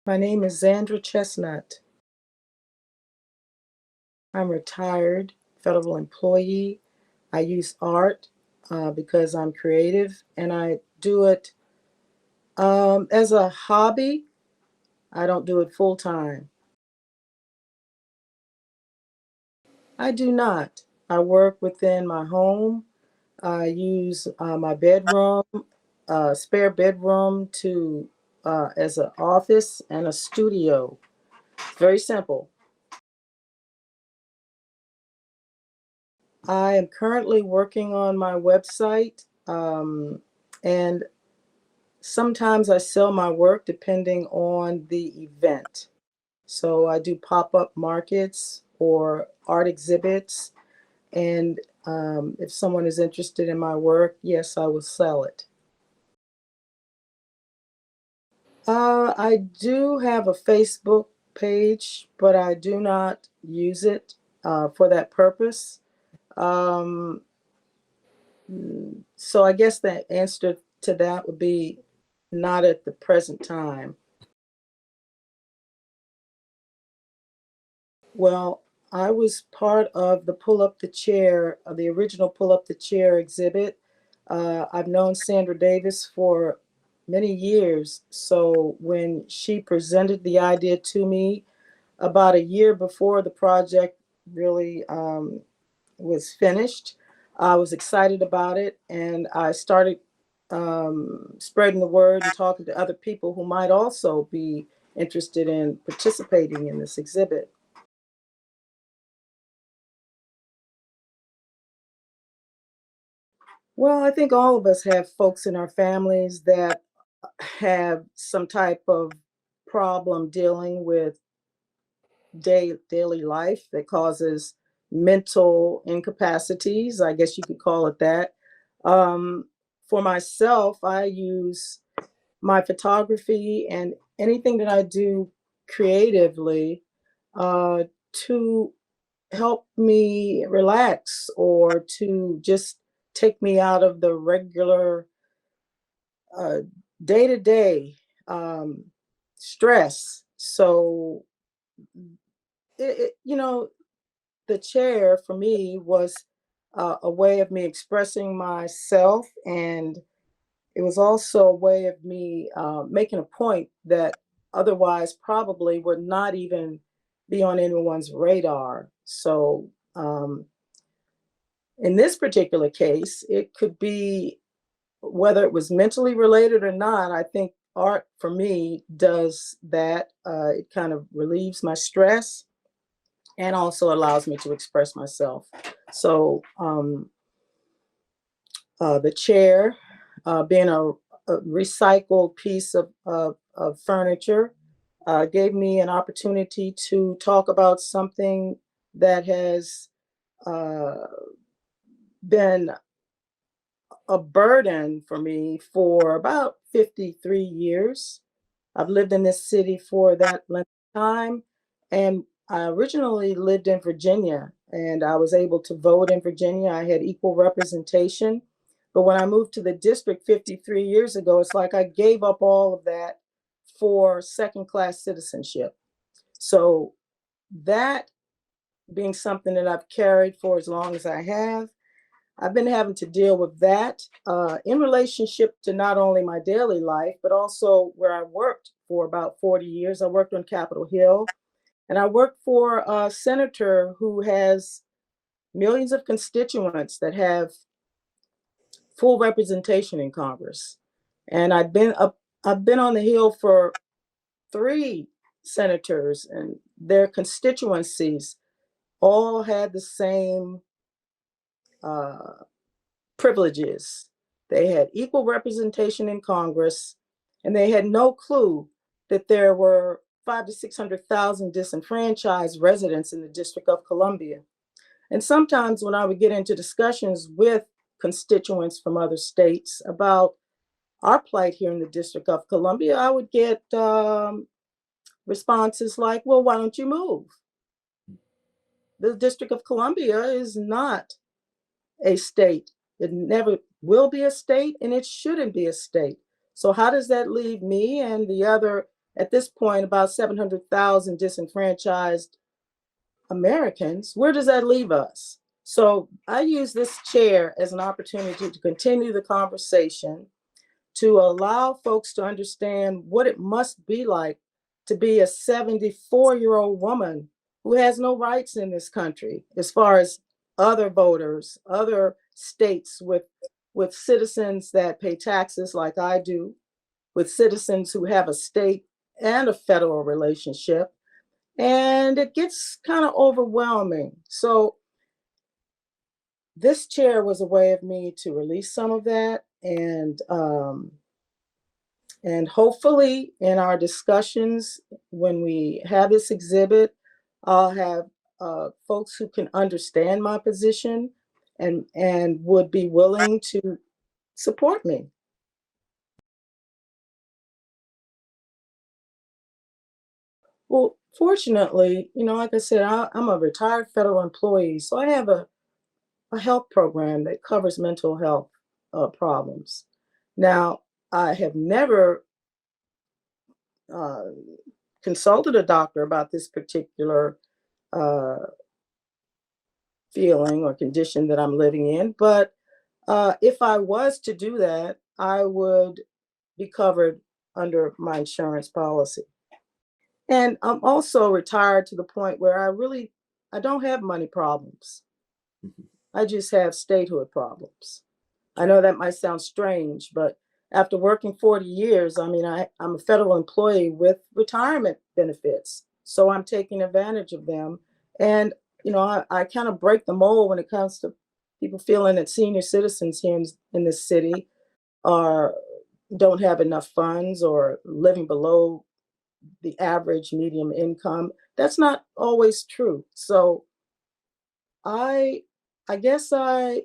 My name is Zandra Chestnut. I'm retired federal employee. I use art because I'm creative and I do it as a hobby. I don't do it full time. I do not. I work within my home. I use my bedroom, spare bedroom, to as an office and a studio. Very simple. I am currently working on my website, and sometimes I sell my work depending on the event. So I do pop up markets or art exhibits, and if someone is interested in my work, yes, I will sell it. I do have a Facebook page, but I do not use it for that purpose. Um, so I guess the answer to that would be not at the present time. Well, I was part of the Pull Up the Chair, the original Pull Up the Chair exhibit. I've known Sandra Davis for many years. So when she presented the idea to me about a year before the project really was finished, I was excited about it and I started spreading the word and talking to other people who might also be interested in participating in this exhibit. Well, I think all of us have folks in our families that have some type of problem dealing with daily life that causes mental incapacities. I guess you could call it that. Um, for myself, I use my photography and anything that I do creatively uh, to help me relax or to just take me out of the regular uh, day-to-day stress. So, the chair for me was a way of me expressing myself, and it was also a way of me making a point that otherwise probably would not even be on anyone's radar. So, in this particular case, it could be whether it was mentally related or not. I think art for me does that. It kind of relieves my stress and also allows me to express myself. So the chair, being a recycled piece of furniture, gave me an opportunity to talk about something that has uh, been a burden for me for about 53 years. I've lived in this city for that length of time. And I originally lived in Virginia and I was able to vote in Virginia. I had equal representation. But when I moved to the district 53 years ago, it's like I gave up all of that for second class citizenship. So that being something that I've carried for as long as I have, I've been having to deal with that in relationship to not only my daily life, but also where I worked for about 40 years. I worked on Capitol Hill, and I worked for a senator who has millions of constituents that have full representation in Congress. And I've been on the Hill for three senators, and their constituencies all had the same uh, privileges. They had equal representation in Congress, and they had no clue that there were 500 to 600,000 disenfranchised residents in the District of Columbia. And sometimes when I would get into discussions with constituents from other states about our plight here in the District of Columbia, I would get responses like, well, why don't you move? The District of Columbia is not a state. It never will be a state and it shouldn't be a state. So, how does that leave me and the other at this point, about 700,000 disenfranchised Americans. Where does that leave us? So I use this chair as an opportunity to continue the conversation, to allow folks to understand what it must be like to be a 74-year-old woman who has no rights in this country, as far as other voters, other states with citizens that pay taxes like I do, with citizens who have a state and a federal relationship. And it gets kind of overwhelming. So this chair was a way of me to release some of that, and hopefully in our discussions, when we have this exhibit, I'll have folks who can understand my position and would be willing to support me. Well, fortunately, like I said, I'm a retired federal employee, so I have a health program that covers mental health problems. Now, I have never uh, consulted a doctor about this particular uh, feeling or condition that I'm living in, but if I was to do that, I would be covered under my insurance policy. And I'm also retired to the point where I don't have money problems. Mhm. I just have statehood problems. I know that might sound strange, but after working 40 years, I mean, I'm a federal employee with retirement benefits. So I'm taking advantage of them. And, I kind of break the mold when it comes to people feeling that senior citizens here in this city are don't have enough funds or living below the average medium income. That's not always true. So I I guess I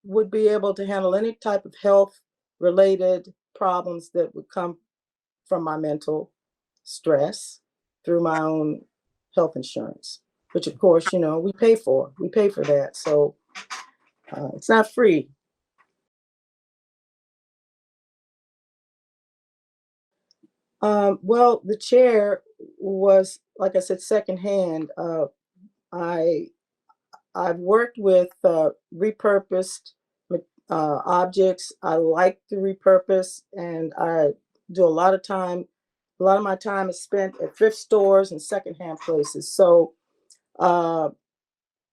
would be able to handle any type of health related problems that would come from my mental stress through my own health insurance, which of course, we pay for. We pay for that. So it's not free. Well, the chair was, like I said, secondhand. I I've worked with repurposed objects. I like to repurpose, and I do a lot of time. A lot of my time is spent at thrift stores and secondhand places. So uh,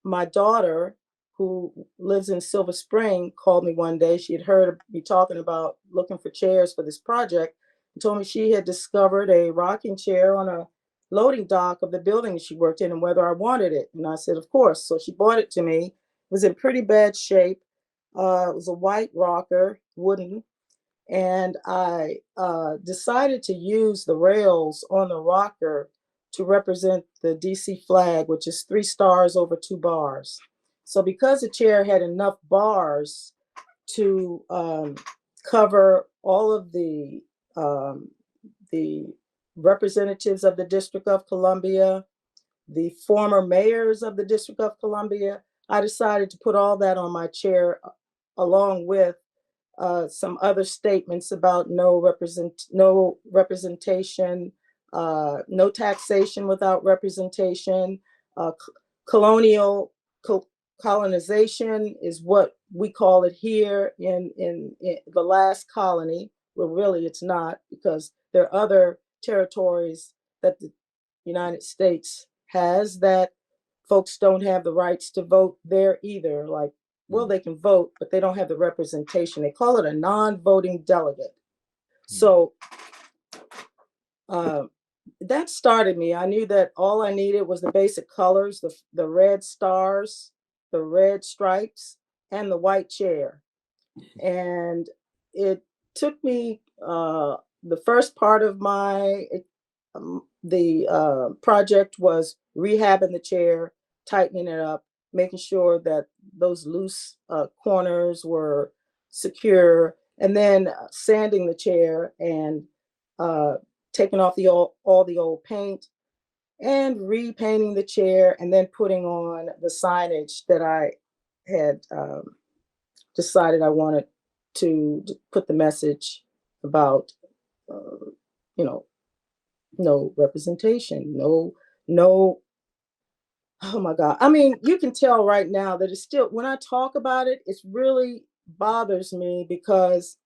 my daughter, who lives in Silver Spring, called me one day. She had heard me talking about looking for chairs for this project and told me she had discovered a rocking chair on a loading dock of the building she worked in and whether I wanted it. And I said, of course. So she bought it to me. It was in pretty bad shape. It was a white rocker, wooden, and I decided to use the rails on the rocker to represent the DC flag, which is 3 stars over 2 bars. So because the chair had enough bars to cover all of the representatives of the District of Columbia, the former mayors of the District of Columbia, I decided to put all that on my chair along with some other statements about no representation, no taxation without representation, colonial co- colonization is what we call it here in the last colony. Well, really, it's not, because there are other territories that the United States has that folks don't have the rights to vote there either. Like, well, Mm. they can vote, but they don't have the representation. They call it a non-voting delegate. Mm. So uh, that started me. I knew that all I needed was the basic colors, the red stars, the red stripes, and the white chair. And it took me the first part of the project was rehabbing the chair, tightening it up, making sure that those loose corners were secure, and then sanding the chair and uh, taking off all the old paint and repainting the chair, and then putting on the signage that I had decided I wanted to put the message about, uh, you know, no representation, no. Oh my God. I mean, you can tell right now that it's still, when I talk about it, it really bothers me because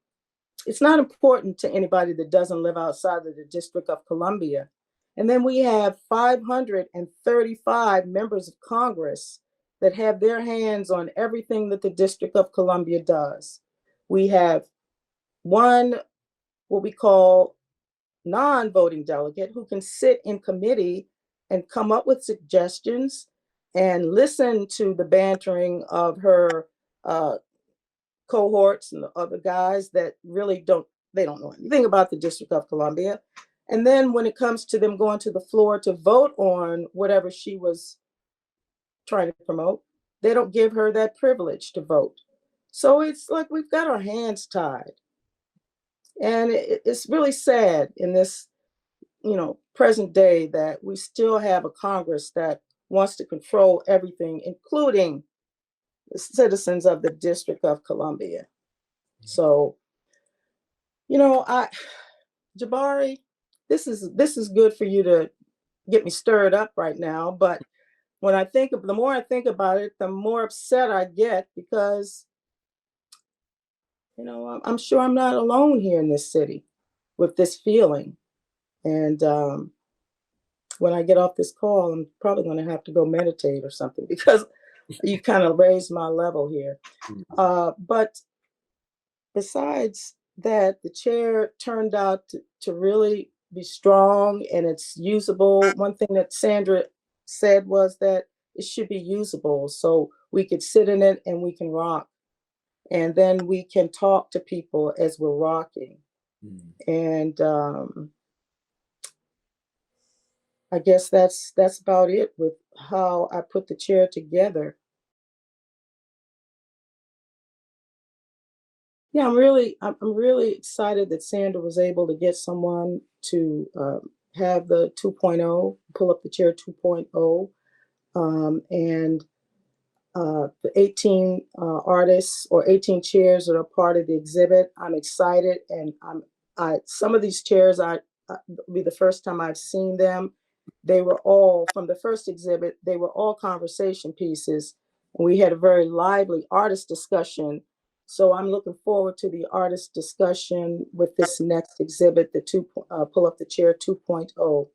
it's not important to anybody that doesn't live outside of the District of Columbia. And then we have 535 members of Congress that have their hands on everything that the District of Columbia does. We have one, what we call non-voting delegate, who can sit in committee and come up with suggestions and listen to the bantering of her uh, cohorts and the other guys that really don't know anything about the District of Columbia. And then when it comes to them going to the floor to vote on whatever she was trying to promote, they don't give her that privilege to vote. So it's like we've got our hands tied. And it's really sad in this, present day that we still have a Congress that wants to control everything, including the citizens of the District of Columbia. So, I Jabari, this is good for you to get me stirred up right now. But the more I think about it, the more upset I get because, I'm sure I'm not alone here in this city with this feeling. And when I get off this call, I'm probably going to have to go meditate or something because you kind of raised my level here. But besides that, the chair turned out to really be strong and it's usable. One thing that Sandra said was that it should be usable so we could sit in it and we can rock. And then we can talk to people as we're rocking. And I guess that's about it with how I put the chair together. Yeah, I'm really excited that Sandra was able to get someone to have the 2.0, pull up the chair 2.0, and the 18 artists or 18 chairs that are part of the exhibit. I'm excited, and I some of these chairs will be the first time I've seen them. They were all from the first exhibit. They were all conversation pieces, and we had a very lively artist discussion. So I'm looking forward to the artist discussion with this next exhibit, the pull up the chair 2.0.